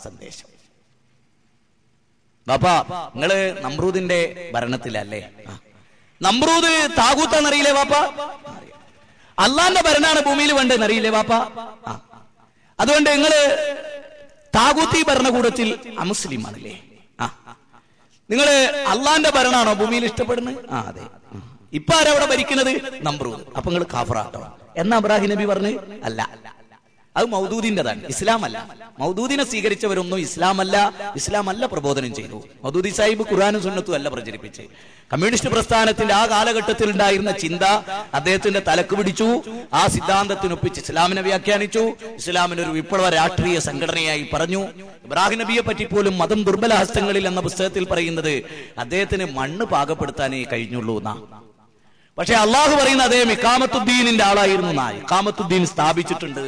സന്ദേശം. ബാപ്പാ, നിങ്ങള് നമ്രൂദിന്റെ ഭരണത്തിലല്ലേ? നമ്രൂദ് താകൂത്താന്നറിയില്ലേ ബാപ്പാ? അള്ളാന്റെ ഭരണാണ് ഭൂമിയിൽ വേണ്ടെന്നറിയില്ലേ ബാപ്പാ? അതുകൊണ്ട് നിങ്ങള് താകൂത്തി ഭരണകൂടത്തിൽ അമുസ്ലിം ആണല്ലേ? നിങ്ങള് അള്ളാന്റെ ഭരണാണോ ഭൂമിയിൽ ഇഷ്ടപ്പെടുന്നത്? അതെ. ഇപ്പൊ ആരവിടെ ഭരിക്കുന്നത്? നമ്രൂദ്. അപ്പൊ നിങ്ങൾ കാഫറാട്ടോ എന്നാ ഇബ്രാഹിം നബി പറഞ്ഞു? അല്ല, അത് മൗദൂദിന്റെതാണ്, ഇസ്ലാം അല്ല. മൗദൂദിനെ സ്വീകരിച്ചവരൊന്നും ഇസ്ലാം അല്ല പ്രബോധനം ചെയ്തു. മൗദൂദി സാഹിബ് ഖുർആനും സുന്നത്തും അല്ല പ്രചരിപ്പിച്ച്. കമ്മ്യൂണിസ്റ്റ് പ്രസ്ഥാനത്തിന്റെ ആ കാലഘട്ടത്തിൽ ഉണ്ടായിരുന്ന ചിന്ത അദ്ദേഹത്തിന്റെ തലക്ക് പിടിച്ചു. ആ സിദ്ധാന്തത്തിനൊപ്പിച്ച് ഇസ്ലാമിനെ വ്യാഖ്യാനിച്ചു. ഇസ്ലാമിനൊരു വിപ്ലവ രാഷ്ട്രീയ സംഘടനയായി പറഞ്ഞു. ഇബ്രാഹിം നബിയെ പറ്റി പോലും മതം ദുർബല ഹസ്തങ്ങളിൽ എന്ന പുസ്തകത്തിൽ പറയുന്നത് അദ്ദേഹത്തിന് മണ്ണ് പാകപ്പെടുത്താനേ കഴിഞ്ഞുള്ളൂ എന്നാ. പക്ഷെ അള്ളാഹു പറയുന്ന അദ്ദേഹം ഇഖാമത്തുദ്ദീനിന്റെ ആളായിരുന്നു. ഇഖാമത്തുദ്ദീൻ സ്ഥാപിച്ചിട്ടുണ്ട്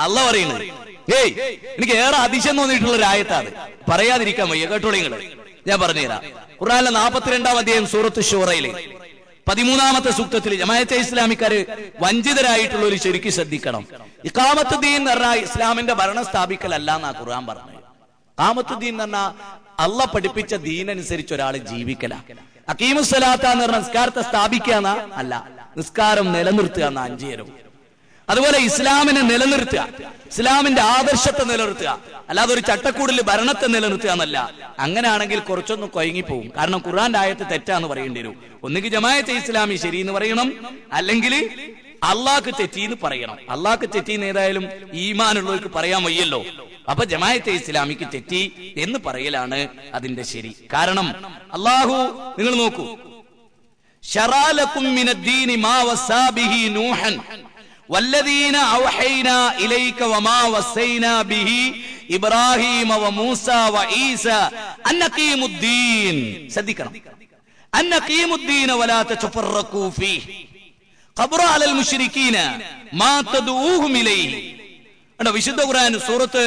അള്ളാഹ് പറയുന്നത്. എനിക്ക് ഏറെ അതിശയം തോന്നിയിട്ടുള്ള ഒരു ആയത്താണ്, പറയാതിരിക്കാൻ വയ്യ. കേട്ടോളി നിങ്ങൾ, ഞാൻ പറഞ്ഞുതരാം. ഖുർആനിലെ 42-ാം അധ്യായം സൂറത്ത് ശൂറയിലെ 13-ാമത്തെ സൂക്തത്തിൽ ജമാഅത്തെ ഇസ്ലാമിക്കാര് വഞ്ചിതരായിട്ടുള്ള ഒരു ശരിക്ക് ശ്രദ്ധിക്കണം. ഇഖാമത്തുദ്ദീൻ എന്ന് പറഞ്ഞാൽ ഇസ്ലാമിന്റെ ഭരണം സ്ഥാപിക്കലല്ല എന്നാ ഖുർആൻ പറഞ്ഞത്. ഇഖാമത്തുദ്ദീൻ എന്ന് പറഞ്ഞാൽ അള്ളാഹ് പഠിപ്പിച്ച ദീനനുസരിച്ച് ഒരാൾ ജീവിക്കല. അഖീമുസ്സലാത്ത എന്ന് പറഞ്ഞാൽ നിസ്കാരത്തെ സ്ഥാപിക്കുക അല്ല, നിസ്കാരം നിലനിർത്തുക എന്ന 5 കാര്യവും. അതുപോലെ ഇസ്ലാമിനെ നിലനിർത്തുക, ഇസ്ലാമിന്റെ ആദർശത്തെ നിലനിർത്തുക, അല്ലാതെ ഒരു ചട്ടക്കൂടിൽ ഭരണത്തെ നിലനിർത്തുക എന്നല്ല. അങ്ങനെയാണെങ്കിൽ കുറച്ചൊന്നും കൊയങ്ങിപ്പോവും. കാരണം ഖുർആന്റെ ആയത്ത് തെറ്റാന്ന് പറയേണ്ടി വരും. ഒന്നുകിൽ ജമാഅത്തെ ഇസ്ലാമി ശരി എന്ന് പറയണം, അല്ലെങ്കിൽ അള്ളാഹ്ക്ക് തെറ്റീന്ന് പറയണം. അള്ളാഹ്ക്ക് തെറ്റീന്ന് ഏതായാലും ഈമാനുള്ളവർക്ക് പറയാൻ വയ്യല്ലോ. അപ്പൊ ജമാഅത്തെ ഇസ്ലാമിക്ക് തെറ്റി എന്ന് പറയലാണ് അതിന്റെ ശരി. കാരണം അള്ളാഹു, നിങ്ങൾ നോക്കൂ, ശറഅ ലക്കും മിനദ്ദീനി മാ വസാ ബിഹി നൂഹൻ വല്ലദീന ഔഹൈനാ ഇലൈക വമാ വസൈനാ ബിഹി ഇബ്രാഹീമ വമൂസ വഈസ അന്നഖീമുദ്ദീൻ. ശ്രദ്ധിക്കണം, അന്നഖീമുദ്ദീന വലാ തതഫറഖൂ ഫീഹി ഖബ്റ അലൽ മുശ്രികീന മാ തദഊഹും ഇലൈഹി. വിശുദ്ധ ഖുർആൻ സൂറത്ത്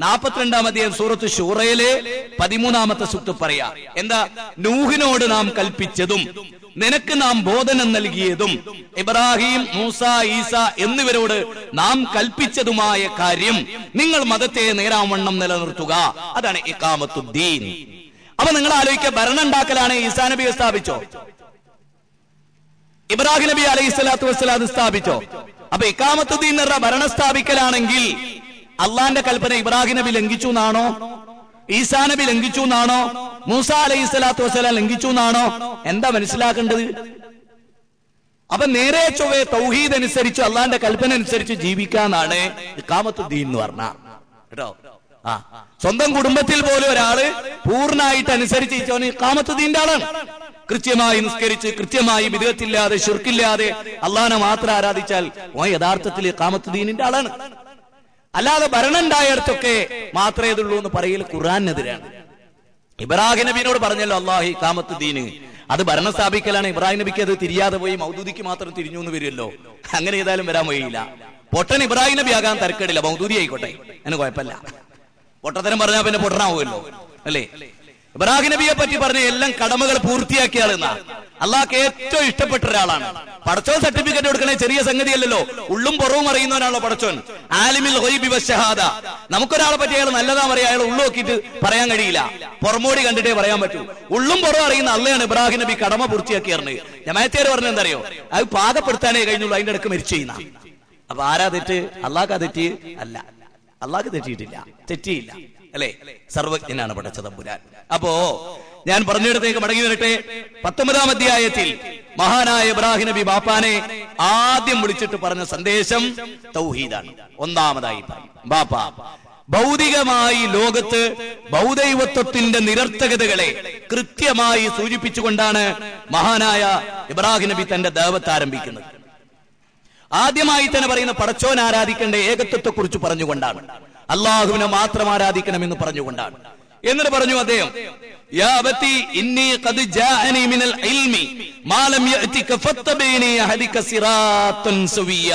42-ാം അധ്യായം സൂറത്ത് ശൂറയിലെ 13-ാമത്തെ സൂക്തം പറയാ എന്താ? നൂഹിനോട് നാം കൽപ്പിച്ചതും നിനക്ക് നാം ബോധനം നൽകിയതും ഇബ്രാഹിം, മൂസ, ഈസ എന്നിവരോട് നാം കൽപ്പിച്ചതുമായ കാര്യം നിങ്ങൾ മതത്തെ നേരാവണ്ണം നിലനിർത്തുക. അതാണ് ഇഖാമത്തുദ്ദീൻ. അപ്പൊ നിങ്ങൾ ആലോചിക്കുക, ഭരണം ഉണ്ടാക്കലാണ്. ഈസാ നബിയെ സ്ഥാപിച്ചോ? ഇബ്രാഹിം നബി അലൈഹിസ്സലാത്തു വസ്സലാം സ്ഥാപിച്ചോ? അപ്പൊ ഇഖാമത്തുദ്ദീൻ എന്ന് പറഞ്ഞ ഭരണം സ്ഥാപിക്കലാണെങ്കിൽ അള്ളാന്റെ കൽപ്പന ഇബ്രാഹിം നബി ലംഘിച്ചു എന്നാണോ? ഈസാ നബി ലംഘിച്ചു എന്നാണോ? മൂസ അലൈഹിസ്സലാത്തു വസ്സലാം ലംഘിച്ചു എന്നാണോ? എന്താ മനസ്സിലാക്കേണ്ടത്? അപ്പൊ നേരെ ചൊവ്വേ തൗഹീദ് അനുസരിച്ച് അള്ളാന്റെ കൽപ്പന അനുസരിച്ച് ജീവിക്കാന്നാണ് ഇഖാമത്തുദ്ദീൻ എന്ന് പറഞ്ഞ കേട്ടോ. സ്വന്തം കുടുംബത്തിൽ പോലും ഒരാള് പൂർണ്ണമായിട്ട് അനുസരിച്ച് ഇഖാമത്തുദ്ദീന്റെ ആളാണ്. കൃത്യമായി നിസ്കരിച്ച്, കൃത്യമായി ബിദ്അത്തില്ലാതെ, ശിർക്കില്ലാതെ അള്ളാഹനെ മാത്രം ആരാധിച്ചാൽ ഓൻ യഥാർത്ഥത്തിൽ ഇഖാമത്തുദ്ദീനിന്റെ ആളാണ്. അല്ലാതെ ഭരണം ഉണ്ടായിടത്തൊക്കെ മാത്രമേ ഇതുള്ളൂ എന്ന് പറയൽ ഖുർആനെതിരാണ്. ഇബ്രാഹിം നബിനോട് പറഞ്ഞല്ലോ അല്ലാഹു ഇഖാമത്തുദ്ദീന്, അത് ഭരണം സ്ഥാപിക്കലാണ്. ഇബ്രാഹിം നബിക്ക് അത് തിരിയാതെ പോയി മൗദൂദിക്ക് മാത്രം തിരിഞ്ഞു എന്ന് വരുമല്ലോ. അങ്ങനെ ചെയ്താലും വരാൻ വഴിയില്ല. പൊട്ടൻ ഇബ്രാഹിം നബി ആകാൻ തരക്കേടില്ല, മൗദൂദി ആയിക്കോട്ടെ, അതിന് കുഴപ്പമില്ല. പൊട്ടത്തരം പറഞ്ഞാൽ പിന്നെ പൊട്ടനാവുമല്ലോ അല്ലേ? ഇബ്രാഹിം നബിയെ പറ്റി പറഞ്ഞ എല്ലാം കടമകൾ പൂർത്തിയാക്കിയ ആളെന്നാ. അള്ളാഹ്ക്ക് ഏറ്റവും ഇഷ്ടപ്പെട്ട ഒരാളാണ്. പടച്ചോൻ സർട്ടിഫിക്കറ്റ് കൊടുക്കണേ ചെറിയ സംഗതിയല്ലല്ലോ. ഉള്ളും പുറവും അറിയുന്നവനാണല്ലോ പടച്ചോൻ. ആലിമിൽ ഗൈബി വശഹാദ. നമുക്കൊരാളെ പറ്റി അയാൾ നല്ലതാ പറയാ, അയാൾ ഉള്ളു നോക്കിയിട്ട് പറയാൻ കഴിയില്ല, പുറമോടി കണ്ടിട്ടേ പറയാൻ പറ്റൂ. ഉള്ളും പുറവും അറിയുന്ന അള്ളയാണ് ഇബ്രാഹിം നബി കടമ പൂർത്തിയാക്കിയത്. ജമാഅത്തേര് പറഞ്ഞ എന്താ അറിയോ? അത് പാകപ്പെടുത്താനേ കഴിഞ്ഞുള്ളൂ, അതിന്റെ ഇടക്ക് മരിച്ചു ചെയ്യുന്ന. അപ്പൊ ആരാ തെറ്റ്? അള്ളാഹ്ക്കാ തെറ്റ്? അല്ല, അള്ളാഹ്ക്ക് തെറ്റിയിട്ടില്ല, തെറ്റിയില്ല അല്ലെ? സർവജ്ഞനാണ് പടച്ച തമ്പുരാൻ. അപ്പോ ഞാൻ പറഞ്ഞിടത്തേക്ക് മടങ്ങി വരട്ടെ. 19-ാം അധ്യായത്തിൽ മഹാനായ ഇബ്രാഹിം നബി ബാപ്പാനെ ആദ്യം വിളിച്ചിട്ട് പറഞ്ഞ സന്ദേശം തൗഹീദാണ്. ഒന്നാമതായി ബാപ്പ ഭൗതികമായി ലോകത്ത് ബൗദ്ധൈവത്വത്തിന്റെ നിരർത്ഥകതകളെ കൃത്യമായി സൂചിപ്പിച്ചുകൊണ്ടാണ് മഹാനായ ഇബ്രാഹിം നബി തന്റെ ദഅവത്ത് ആരംഭിക്കുന്നത്. ആദ്യമായി തന്നെ പറയുന്ന പടച്ചോൻ ആരാധിക്കേണ്ട ഏകത്വത്തെ കുറിച്ച് പറഞ്ഞുകൊണ്ടാണ്, അള്ളാഹുവിനെ മാത്രം ആരാധിക്കണമെന്ന് പറഞ്ഞുകൊണ്ടാണ്. എന്നിട്ട് പറഞ്ഞു അദ്ദേഹം, യാ അബതി ഇന്നി ഖദ് ജാഅനി മിനൽ ഇൽമി മാ ലം യഅതിക ഫത്തബിനി അഹദിക സിറാത്തൻ സവിയ.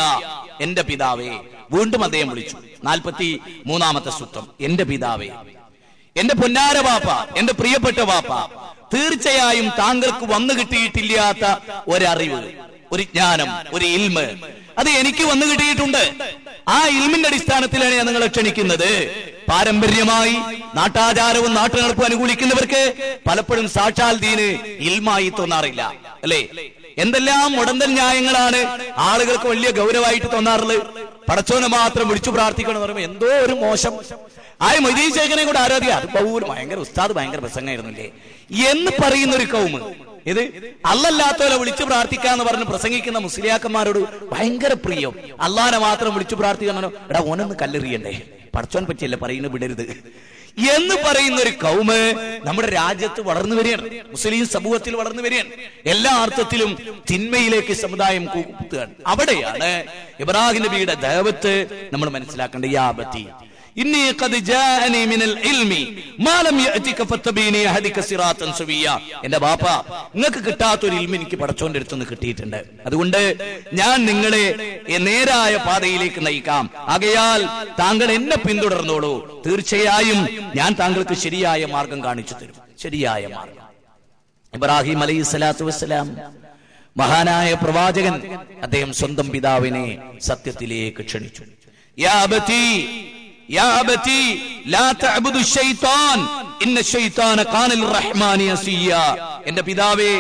എന്റെ പിതാവേ, വീണ്ടും അദ്ദേഹം വിളിച്ചു. 43-ാമത്തെ സൂക്തം, എന്റെ പിതാവേ, എന്റെ പൊന്നാര ബാപ്പ, എന്റെ പ്രിയപ്പെട്ട ബാപ്പ, തീർച്ചയായും താങ്കൾക്ക് വന്നു കിട്ടിയിട്ടില്ലാത്ത ഒരറിവ്, ഒരു ജ്ഞാനം, ഒരു ഇൽമ് അത് എനിക്ക് വന്നു കിട്ടിയിട്ടുണ്ട്. ആ ഇൽമിന്റെ അടിസ്ഥാനത്തിലാണ് ഞാൻ നിങ്ങളെ ക്ഷണിക്കുന്നത്. പാരമ്പര്യമായി നാട്ടാചാരവും നാട്ടുനടപ്പും അനുകൂലിക്കുന്നവർക്ക് പലപ്പോഴും സാക്ഷാൽ ദീന് ഇൽമായി തോന്നാറില്ല, അല്ലേ? എന്തെല്ലാം മുടന്തൽ ന്യായങ്ങളാണ് ആളുകൾക്ക് വലിയ ഗൗരവമായിട്ട് തോന്നാറുള്ളത്. പടച്ചോനെ മാത്രം വിളിച്ചു പ്രാർത്ഥിക്കണം എന്ന് പറയുമ്പോൾ എന്തോ ഒരു മോശം. മൊയ്തീൻ ശേഖനെ കൂടെ ആരാധിക, അത് ഭയങ്കര ഉസ്താദ് ഭയങ്കര പ്രസംഗമായിരുന്നില്ലേ എന്ന് പറയുന്ന ഒരു കൗമ്. ഇത് അല്ലല്ലാത്തവരെ വിളിച്ചു പ്രാർത്ഥിക്കാന്ന് പറഞ്ഞ് പ്രസംഗിക്കുന്ന മുസ്ലിയാക്കന്മാരോട് ഭയങ്കര പ്രിയം. അള്ളാനെ മാത്രം വിളിച്ചു പ്രാർത്ഥിക്കാനോ, എടാ ഓനൊന്ന് കല്ലെറിയണ്ടേ, പടച്ചോൻ പറ്റിയല്ല പറയുന്നത്, വിടരുത് എന്ന് പറയുന്ന ഒരു കൗമ് നമ്മുടെ രാജ്യത്ത് വളർന്നു വരികയാണ്, മുസ്ലിം സമൂഹത്തിൽ വളർന്നു വരികയാണ്. എല്ലാ അർത്ഥത്തിലും തിന്മയിലേക്ക് സമുദായം കൂട്ടുകയാണ്. അവിടെയാണ് ഇബ്രാഹിം നബിയുടെ ദഅവത്ത് നമ്മൾ മനസ്സിലാക്കേണ്ടത്. യാ അബതി ഇന്നി ഖദ് ജാഅനി മിനൽ ഇൽമി മാ ലം യഅതിക ഫത്തബീനി അഹദിക സിറാത്തൻ സവിയ. എന്റെ ബാപ്പ, നിങ്ങൾക്ക് കിട്ടാത്തൊരു ഇൽമ എനിക്ക് പടച്ചോന്റെ അടുത്തുനിന്ന് കിട്ടിയിട്ടുണ്ട്. അതുകൊണ്ട് ഞാൻ നിങ്ങളെ നേരായ പാതയിലേക്ക് നയിക്കാം. ആകയാൽ താങ്കൾ എന്നെ പിന്തുടർന്നോളൂ. തീർച്ചയായും ഞാൻ താങ്കൾക്ക് ശരിയായ മാർഗം കാണിച്ചു തരും, ശരിയായ മാർഗം. ഇബ്രാഹിം അലൈഹിസ്സലാത്തു വസ്സലാം മഹാനായ പ്രവാചകൻ, അദ്ദേഹം സ്വന്തം പിതാവിനെ സത്യത്തിലേക്ക് ക്ഷണിച്ചു. യാ അബതി യാ അബതി ലാ തഅബുദു ശൈത്താൻ ഇന്ന ശൈത്താന കാന ലിർറഹ്മാനി അസിയ. എന്റെ പിതാവേ,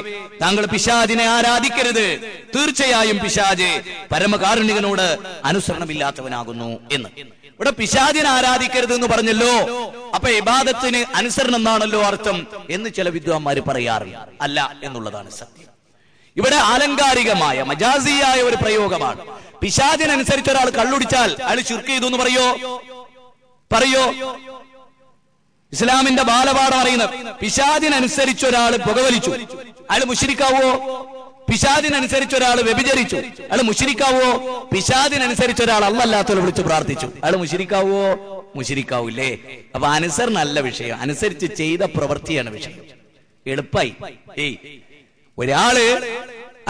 താങ്കൾ പിശാചിനെ ആരാധിക്കരുത്. തീർച്ചയായും പിശാച് പരമകാരുണികനോട് അനുസരണമില്ലാത്തവനാകുന്നു എന്ന്. ഇവിടെ പിശാചിനെ ആരാധിക്കരുത് എന്ന് പറഞ്ഞല്ലോ, അപ്പൊ ഇബാദത്തിന് അനുസരണം എന്നാണല്ലോ അർത്ഥം എന്ന് ചില വിദ്വാന്മാര് പറയാറില്ല. അല്ല എന്നുള്ളതാണ് സത്യം. ഇവിടെ ആലങ്കാരികമായ മജാസിയായ ഒരു പ്രയോഗമാണ്. പിശാചിനനുസരിച്ച് ഒരാൾ കള്ളുടിച്ചാൽ അയാൾ ശിർക്ക് ചെയ്തു എന്ന് പറയോ? ഇസ്ലാമിന്റെ ബാലപാഠം അറിയുന്നത് പിശാചിനനുസരിച്ച് ഒരാൾ പുകവലിച്ചു, അയാൾ മുശ്രിക്കാവോ? പിശാചിനനുസരിച്ച് ഒരാൾ വ്യഭിചരിച്ചു, അയാൾ മുശ്രിക്കാവോ? പിശാചിനനുസരിച്ച് ഒരാൾ അല്ലാത്തവരെ വിളിച്ച് പ്രാർത്ഥിച്ചു, അയാൾ മുശ്രിക്കാവോ? മുശ്രിക്കാവൂല്ലേ? അപ്പൊ അനുസരണല്ല വിഷയം, അനുസരിച്ച് ചെയ്ത പ്രവൃത്തിയാണ് വിഷയം. എളുപ്പായി. ഒരാള്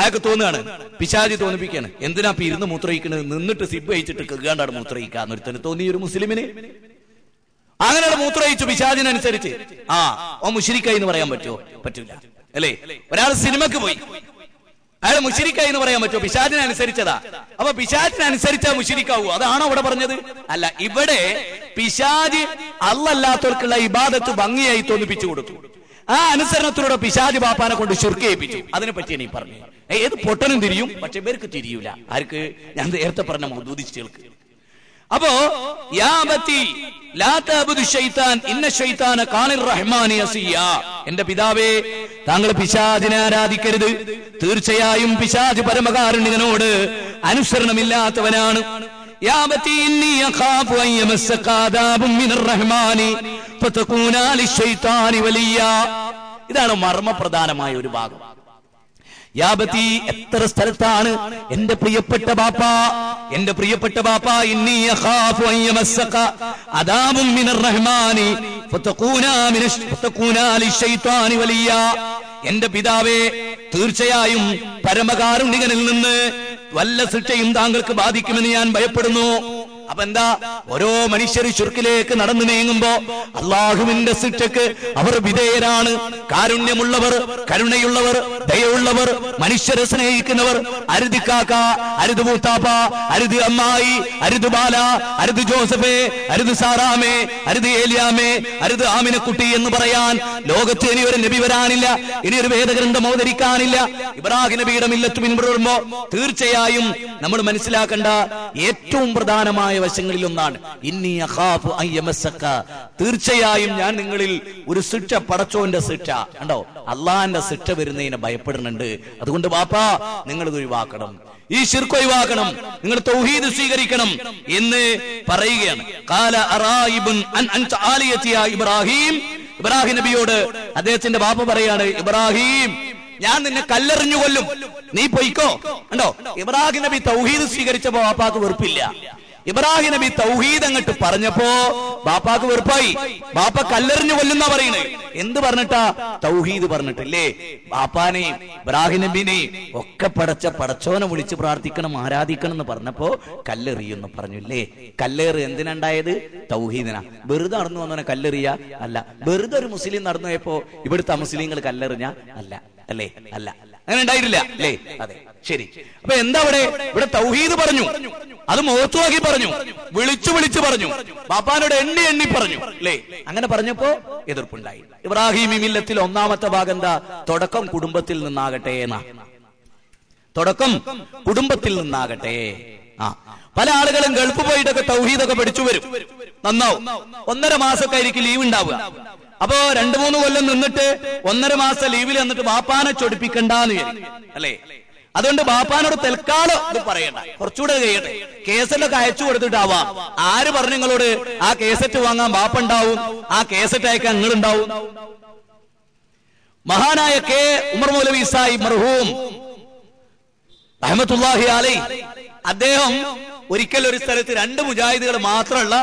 അയാൾക്ക് തോന്നുകയാണ്, പിശാചി തോന്നിപ്പിക്കാണ്, എന്തിനാ ഇരുന്ന് മൂത്രയിക്കുന്നത്, നിന്നിട്ട് സിബ് അയച്ചിട്ട് കേൾക്കാണ്ടാണ് മൂത്രയിക്കാന്ന് ഒരുത്തന് തോന്നി. ഒരു മുസ്ലിമിന് അങ്ങനെയാണ് മൂത്രയിച്ചു പിശാചിനനുസരിച്ച്. ഓ മുശ്രിക്കായി എന്ന് പറയാൻ പറ്റുമോ? പറ്റൂല, അല്ലേ? ഒരാൾ സിനിമക്ക് പോയി, അയാൾ മുശ്രിക്കായി എന്ന് പറയാൻ പറ്റുമോ? പിശാചിനനുസരിച്ചതാ. അപ്പൊ പിശാചിനനുസരിച്ചാ മുശ്രിക്കാവൂ? അതാണോ അവിടെ പറഞ്ഞത്? അല്ല, ഇവിടെ പിശാച് അല്ലാത്തവർക്കുള്ള ഇബാദത്ത് ഭംഗിയായി തോന്നിപ്പിച്ചു കൊടുത്തു. ആ അനുസരണത്തിലൂടെ പിശാച് ബാപ്പാനെ കൊണ്ട് ശിർക്ക് ചെയ്യിപ്പിച്ചു. അതിനെ പറ്റിയാണ് ഈ പറഞ്ഞത്. ഏത് പൊട്ടനും തിരിയും, പക്ഷെ ഇവർക്ക് തിരിയൂല. ആർക്ക്? ഞാൻ നേരത്തെ പറഞ്ഞ മൗദൂദിസ്റ്റുകൾക്ക്. അപ്പോ യാ അബതി ലാ തഅബുദു ശൈത്താൻ ഇന്ന ശൈത്താന കാന ലിർറഹ്മാനി അസിയ. എന്റെ പിതാവേ, താങ്കൾ പിശാചിനെ ആരാധിക്കരുത്. തീർച്ചയായും പിശാച് പരമകാരുണികനോട് അനുസരണമില്ലാത്തവനാണ്. യാ അബതി ഇന്നി അഖാഫു അൻ യമസ്സക അദാബുൻ മിനർ റഹ്മാനി ഫതകൂന ലിശൈത്താനി വലിയ. ഇതാണ് മർമ്മപ്രധാനമായ ഒരു ഭാഗം. യാ അബതി, എത്ര സ്ഥലത്താണ് എന്റെ പ്രിയപ്പെട്ട ബാപ്പ, ഇന്നി അഖാഫു അൻ യമസ്സക അദാബുൻ മിനർ റഹ്മാനി ഫതകൂന ലിശൈത്താനി വലിയ. എന്റെ പിതാവേ, തീർച്ചയായും പരമകാരുണികനിൽ നിന്ന് വല്ല ശിക്ഷയും താങ്കൾക്ക് ബാധിക്കുമെന്ന് ഞാൻ ഭയപ്പെടുന്നു. അപ്പൊ എന്താ? ഓരോ മനുഷ്യർ ശിർക്കിലേക്ക് നടന്നു നീങ്ങുമ്പോ അള്ളാഹുവിന്റെ ശിക്ഷക്ക് അവർ വിധേയരാണ്. കാരുണ്യമുള്ളവർ, കരുണയുള്ളവർ, ദയയുള്ളവർ, മനുഷ്യരെ സ്നേഹിക്കുന്നവർ, അരുത് കാക്ക, അരുത് മൂത്താപ്പ, അരുത് അമ്മായി, അരുത് ബാല, അരുത് ജോസഫേ, അരുത് സാറാമേ, അരുത് ഏലിയാമേ, അരുത് ആമിനക്കുട്ടി എന്ന് പറയാൻ ലോകത്ത് ഇനി ഒരു നബി വരാനില്ല, ഇനി ഒരു വേദഗ്രന്ഥം അവതരിക്കാനില്ല. ഇബ്രാഹിം നബിയുടെ മില്ലത്ത് പിന്തുടരുമ്പോ തീർച്ചയായും നമ്മൾ മനസ്സിലാക്കേണ്ട ഏറ്റവും പ്രധാനമായ വശങ്ങളിൽ ഒന്നാണ് ഇന്നി അഖാഫു അൻ യമസ്സക. തീർച്ചയായും ഞാൻ നിങ്ങളിൽ ഒരു ശിക്ഷ, പടച്ചോന്റെ ശിക്ഷ, കണ്ടോ, അള്ളാന്റെ ശിക്ഷ വരുന്നതിനെ ഭയപ്പെടുന്നുണ്ട്. അതുകൊണ്ട് ബാപ്പാ, നിങ്ങൾ ഇത് ഒഴിവാക്കണം, ഈ ശിർക്ക് ഒഴിവാക്കണം, നിങ്ങൾ തൗഹീദ് സ്വീകരിക്കണം എന്ന് പറയുകയാണ്. ഖാല അറായിബുൻ അൻ അൻത ആലിയതി യാ ഇബ്രാഹിം. ഇബ്രാഹിം നബിയോട് അദ്ദേഹത്തിന്റെ ബാപ്പ പറയാണ്, ഇബ്രാഹിം, ഞാൻ നിന്നെ കല്ലെറിഞ്ഞു കൊല്ലും, നീ പൊയ്ക്കോ. കണ്ടോ, ഇബ്രാഹിം നബി തൗഹീദ് സ്വീകരിച്ചപ്പോ ബാപ്പാക്ക് വെറുപ്പില്ല. ഇബ്രാഹിം നബി തൗഹീദ് അങ്ങോട്ട് പറഞ്ഞപ്പോ ബാപ്പാക്ക് വെറുപ്പായി. ബാപ്പ കല്ലെറിഞ്ഞു കൊല്ലുന്ന പറയണേ. എന്ത് പറഞ്ഞിട്ടാ? തൗഹീദ് പറഞ്ഞിട്ടില്ലേ? ബാപ്പാനെയും ഇബ്രാഹിം നബിനെയും ഒക്കെ പടച്ചോനെ വിളിച്ച് പ്രാർത്ഥിക്കണം, ആരാധിക്കണം എന്ന് പറഞ്ഞപ്പോ കല്ലെറിയെന്ന് പറഞ്ഞില്ലേ? കല്ലേറ് എന്തിനുണ്ടായത്? തൗഹീദിനാ. വെറുതെ നടന്നു വന്നവനെ കല്ലെറിയ അല്ല. വെറുതെ ഒരു മുസ്ലിം നടന്നു പോയപ്പോ ഇവിടുത്തെ മുസ്ലിങ്ങൾ കല്ലെറിഞ്ഞ അല്ല, അല്ലേ? അല്ല, അങ്ങനെ ഉണ്ടായിട്ടില്ല, അല്ലേ? അതെ, ശരി. അപ്പൊ എന്താ ഇവിടെ തൗഹീദ് പറഞ്ഞു. അത് മുഖത്ത് നോക്കി പറഞ്ഞു, വിളിച്ചു വിളിച്ചു പറഞ്ഞു, ബാപ്പാനോട് എണ്ണി എണ്ണി പറഞ്ഞു അല്ലേ. അങ്ങനെ പറഞ്ഞപ്പോ എതിർപ്പുണ്ടായി. ഇബ്രാഹിമി മില്ലത്തിൽ ഒന്നാമത്തെ ഭാഗം എന്താ? തുടക്കം കുടുംബത്തിൽ നിന്നാകട്ടെ എന്നാ. തുടക്കം കുടുംബത്തിൽ നിന്നാകട്ടെ. പല ആളുകളും ഗൾഫ് പോയിട്ടൊക്കെ തൗഹീദൊക്കെ പഠിച്ചു വരും, നന്നാവും. 1.5 മാസമൊക്കെ ആയിരിക്കും ലീവ് ഉണ്ടാവുക. അപ്പോ 2-3 കൊല്ലം നിന്നിട്ട് 1.5 മാസം ലീവിൽ വന്നിട്ട് ബാപ്പാനെ ചൊടിപ്പിക്കണ്ടെന്ന് വിചാരിക്കും അല്ലേ. അതുകൊണ്ട് ബാപ്പാനോട് തൽക്കാലം ഇത് പറയണ്ട, കുറച്ചുകൂടെ കഴിയട്ടെ, കേസറ്റൊക്കെ അയച്ചു കൊടുത്തിട്ടാവാം. ആര് പറഞ്ഞു നിങ്ങളോട് ആ കേസറ്റ് വാങ്ങാൻ ബാപ്പ ഉണ്ടാവും, ആ കേസറ്റ് അയക്കാൻ നിങ്ങളുണ്ടാവും? മഹാനായ കെ ഉമർ മൗലവി സാഹിബ് മർഹൂം റഹ്മത്തുള്ളാഹി അലൈഹി, അദ്ദേഹം ഒരിക്കൽ ഒരു സ്ഥലത്ത് 2 മുജാഹിദുകൾ മാത്രമുള്ള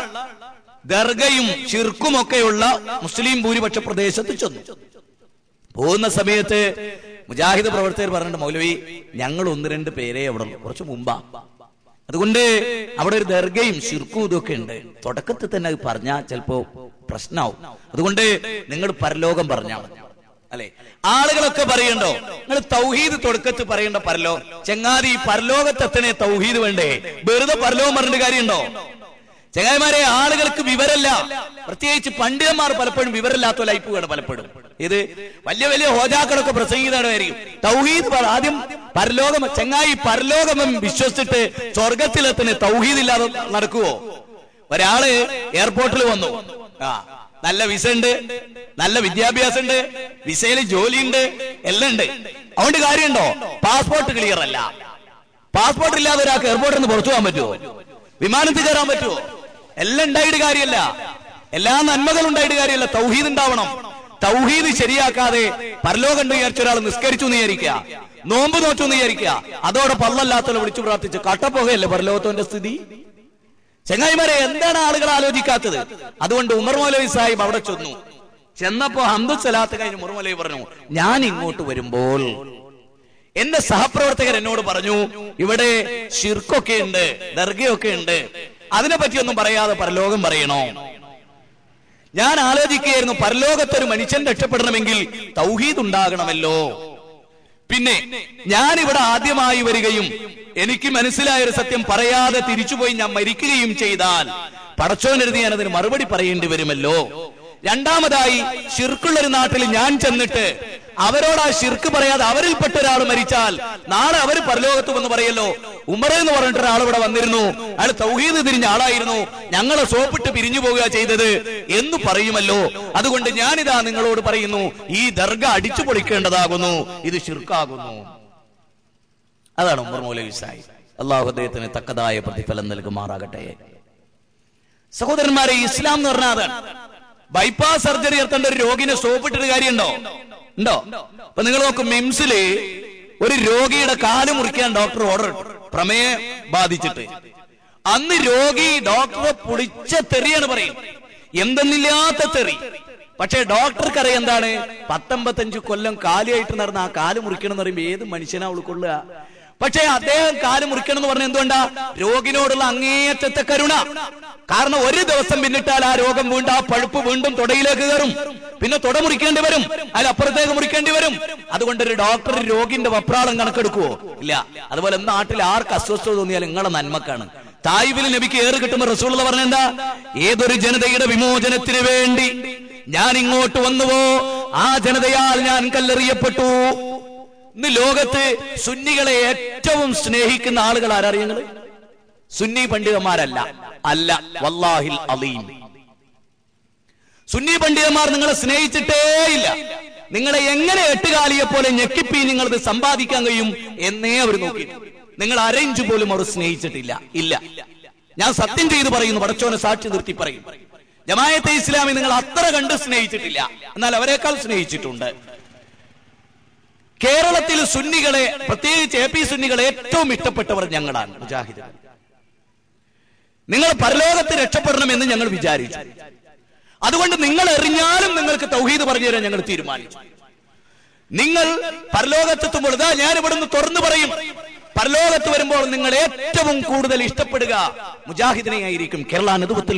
ദർഗയും ശിർക്കുമൊക്കെയുള്ള മുസ്ലിം ഭൂരിപക്ഷ പ്രദേശത്ത് ചെന്നു. പോകുന്ന സമയത്ത് മുജാഹിദ് പ്രവർത്തകർ പറഞ്ഞിട്ട്, മൗലവി ഞങ്ങൾ 1-2 പേരെ അവിടെ ഉള്ളു, കുറച്ച് മുമ്പാ, അതുകൊണ്ട് അവിടെ ഒരു ദർഗയും ശിർക്കും ഇതൊക്കെ ഉണ്ട്, തുടക്കത്തിൽ തന്നെ അത് പറഞ്ഞാൽ ചിലപ്പോ പ്രശ്നമാവും, അതുകൊണ്ട് നിങ്ങൾ പരലോകം പറഞ്ഞാൽ മതി അല്ലെ. ആളുകളൊക്കെ പറയണ്ടോ നിങ്ങൾ തൗഹീദ് തുടക്കത്ത് പറയണ്ട പരലോകം? ചെങ്ങാതി പരലോകത്തെത്തണേ തൗഹീദ് വേണ്ടേ? വെറുതെ പരലോകം പറഞ്ഞിട്ട് കാര്യമുണ്ടോ? ചങ്ങായിമാരെ, ആളുകൾക്ക് വിവരല്ല, പ്രത്യേകിച്ച് പണ്ഡിതന്മാർ പലപ്പോഴും വിവരമില്ലാത്ത ലൈഫുകളാണ് പലപ്പോഴും. ഇത് വലിയ വലിയ ഹോജാക്കളൊക്കെ പ്രസംഗിക്കുന്നതായിരിക്കും. തൗഹീദ് ആദ്യം പരലോകം. ചങ്ങായി, പരലോകം വിശ്വസിച്ചിട്ട് സ്വർഗത്തിലെത്തന്നെ തൗഹീദ് ഇല്ലാതെ നടക്കുവോ? ഒരാള് എയർപോർട്ടിൽ വന്നു, നല്ല വിസ ഉണ്ട്, നല്ല വിദ്യാഭ്യാസം ഉണ്ട്, വിസയില് ജോലിയുണ്ട്, എല്ലാം ഉണ്ട്, അതുകൊണ്ട് കാര്യമുണ്ടോ? പാസ്പോർട്ട് ക്ലിയർ അല്ല. പാസ്പോർട്ട് ഇല്ലാതെ ഒരാൾക്ക് എയർപോർട്ടിൽ നിന്ന് പുറത്തു പോകാൻ പറ്റുമോ? വിമാനത്തിൽ കയറാൻ പറ്റുമോ? എല്ലാം ഉണ്ടായിട്ട് കാര്യമല്ല, എല്ലാ നന്മകളും ഉണ്ടായിട്ട് കാര്യമല്ല. തൗഹീദ് ഉണ്ടാവണം. തൗഹീദ് ശരിയാക്കാതെ പരലോകം എന്ന് വിചാരിച്ച ഒരാൾ നിസ്കരിച്ചു എന്ന് വിചാരിക്കുക, നോമ്പ് നോറ്റു എന്ന് വിചാരിക്കുക, അതോടെ പള്ളല്ലാത്തവരെ വിളിച്ചു പ്രാർത്ഥിച്ച് കട്ടപ്പോകയല്ലേ പരലോകത്തിന്റെ സ്ഥിതി? ചെങ്ങായിമാരെ, എന്താണ് ആളുകൾ ആലോചിക്കാത്തത്? അതുകൊണ്ട് ഉമർ മൗലവി സാഹിബ് അവിടെ ചെന്നപ്പോ ഹംദു സലാത്ത് കഴിഞ്ഞ് ഉമർ മൗലവി പറഞ്ഞു, ഞാൻ ഇങ്ങോട്ട് വരുമ്പോൾ എന്റെ സഹപ്രവർത്തകർ എന്നോട് പറഞ്ഞു, ഇവിടെ ശിർക്കൊക്കെ ഉണ്ട്, ദർഗയൊക്കെ ഉണ്ട്, അതിനെപ്പറ്റിയൊന്നും പറയാതെ പരലോകം പറയണോ? ഞാൻ ആലോചിക്കുകയായിരുന്നു, പരലോകത്തൊരു മനുഷ്യൻ രക്ഷപ്പെടണമെങ്കിൽ തൗഹീദ് ഉണ്ടാകണമല്ലോ. പിന്നെ ഞാൻ ഇവിടെ ആദ്യമായി വരികയും എനിക്ക് മനസ്സിലായൊരു സത്യം പറയാതെ തിരിച്ചുപോയി ഞാൻ മരിക്കുകയും ചെയ്താൽ പടച്ചോനെഴുതി ഞാൻ അതിന് മറുപടി പറയേണ്ടി വരുമല്ലോ. രണ്ടാമതായി, ശിർക്കുള്ളൊരു നാട്ടിൽ ഞാൻ ചെന്നിട്ട് അവരോട് ആ ശിർക്ക് പറയാതെ അവരിൽപ്പെട്ട ഒരാൾ മരിച്ചാൽ നാളെ അവർ പരലോകത്ത് വന്ന് പറയല്ലോ, ഉമർ എന്ന് പറഞ്ഞിട്ട് ഒരാൾ ഇവിടെ വന്നിരുന്നു, അയാൾ തൗഹീദ് തിരിഞ്ഞ ആളായിരുന്നു, ഞങ്ങളെ സോപ്പിട്ട് പിരിഞ്ഞു പോവുക ചെയ്തത് എന്ന് പറയുമല്ലോ. അതുകൊണ്ട് ഞാനിതാ നിങ്ങളോട് പറയുന്നു, ഈ ദർഗ അടിച്ചു പൊളിക്കേണ്ടതാകുന്നു, ഇത് ശിർക്കാകുന്നു. അതാണ് ഉമർ മൗലവി സാഹിബ്. അള്ളാഹു അദ്ദേഹത്തിന് തക്കതായ പ്രതിഫലം നൽകുമാറാകട്ടെ. സഹോദരന്മാരെ, ഇസ്ലാം എന്ന് പറഞ്ഞാൽ അതാണ്. ബൈപ്പാസ് സർജറി നടത്തേണ്ട ഒരു രോഗിനെ സോപ്പിട്ടിട്ട് കാര്യമുണ്ടോ? ഉണ്ടോ? അപ്പൊ നിങ്ങൾ നോക്കും, മിംസില് ഒരു രോഗിയുടെ കാല് മുറിക്കാൻ ഡോക്ടർ ഓർഡർ ഇട്ടു, പ്രമേയം ബാധിച്ചിട്ട്. അന്ന് രോഗി ഡോക്ടറെ പൊളിച്ച തെറിയാണ് പറയും, എന്തെന്നില്ലാത്ത തെറി. പക്ഷെ ഡോക്ടർക്ക് അറിയാം എന്താണ്, 19 കൊല്ലം കാലിയായിട്ട് നടന്ന ആ കാല് മുറിക്കണം എന്ന് പറയുമ്പോ ഏത് മനുഷ്യനാ ഉൾക്കൊള്ളുക? പക്ഷെ അദ്ദേഹം കാല് മുറിക്കണം എന്ന് പറഞ്ഞ എന്തുകൊണ്ടാ? രോഗിനോടുള്ള അങ്ങേയറ്റത്തെ കരുണ. കാരണം ഒരു ദിവസം പിന്നിട്ടാൽ ആ രോഗം വീണ്ടും, ആ പഴുപ്പ് വീണ്ടും തുടയിലേക്ക് കയറും, പിന്നെ തുട മുറിക്കേണ്ടി വരും, അതിലപ്പുറത്തേക്ക് മുറിക്കേണ്ടി വരും. അതുകൊണ്ട് ഒരു ഡോക്ടർ രോഗിന്റെ വപ്രാളം കണക്കെടുക്കുവോ? ഇല്ല. അതുപോലെ നാട്ടിൽ ആർക്ക് അസ്വസ്ഥത തോന്നിയാലും നിങ്ങളെ നന്മക്കാണ്. തായിബിൽ നബിക്ക് ഏറ് കിട്ടുമ്പോൾ റസൂലുള്ള പറഞ്ഞെന്താ? ഏതൊരു ജനതയുടെ വിമോചനത്തിന് വേണ്ടി ഞാൻ ഇങ്ങോട്ട് വന്നുവോ ആ ജനതയാൽ ഞാൻ കല്ലെറിയപ്പെട്ടു. ഇന്ന് ലോകത്ത് സുന്നികളെ ഏറ്റവും സ്നേഹിക്കുന്ന ആളുകൾ ആരറിയുന്നത്? സുന്നി പണ്ഡിതന്മാരല്ല, അല്ല, വല്ലാഹിൽ അലീം. സുന്നി പണ്ഡിതന്മാർ നിങ്ങളെ സ്നേഹിച്ചിട്ടേയില്ല. നിങ്ങളെ എങ്ങനെ എട്ടുകാലിയെ പോലെ ഞെക്കിപ്പി നിങ്ങളത് സമ്പാദിക്കാൻ കഴിയും എന്നേ അവർ നോക്കി. നിങ്ങൾ അരയിഞ്ച് പോലും അവർ സ്നേഹിച്ചിട്ടില്ല. ഇല്ല, ഞാൻ സത്യം ചെയ്ത് പറയുന്നു, പടച്ചോനെ സാക്ഷി നിർത്തി പറയും. ജമാഅത്തെ ഇസ്ലാമി നിങ്ങൾ അത്ര കണ്ട് സ്നേഹിച്ചിട്ടില്ല, എന്നാൽ അവരെക്കാൾ സ്നേഹിച്ചിട്ടുണ്ട്. കേരളത്തിൽ സുന്നികളെ, പ്രത്യേകിച്ച് AP സുന്നികളെ ഏറ്റവും ഇഷ്ടപ്പെട്ടവർ ഞങ്ങളാണ്, മുജാഹിദുകൾ. നിങ്ങൾ പരലോകത്ത് രക്ഷപ്പെടണമെന്ന് ഞങ്ങൾ വിചാരിച്ചു. അതുകൊണ്ട് നിങ്ങൾ എറിഞ്ഞാലും നിങ്ങൾക്ക് തൗഹീദ് പറഞ്ഞു തരാൻ ഞങ്ങൾ തീരുമാനിച്ചു. നിങ്ങൾ പരലോകത്തെത്തുമ്പോൾ ഇതാ ഞാൻ ഇവിടുന്ന് തുറന്നു പറയും, പരലോകത്ത് വരുമ്പോൾ നിങ്ങൾ ഏറ്റവും കൂടുതൽ ഇഷ്ടപ്പെടുക മുജാഹിദിനെ ആയിരിക്കും. കേരള നേതൃത്വത്തിൽ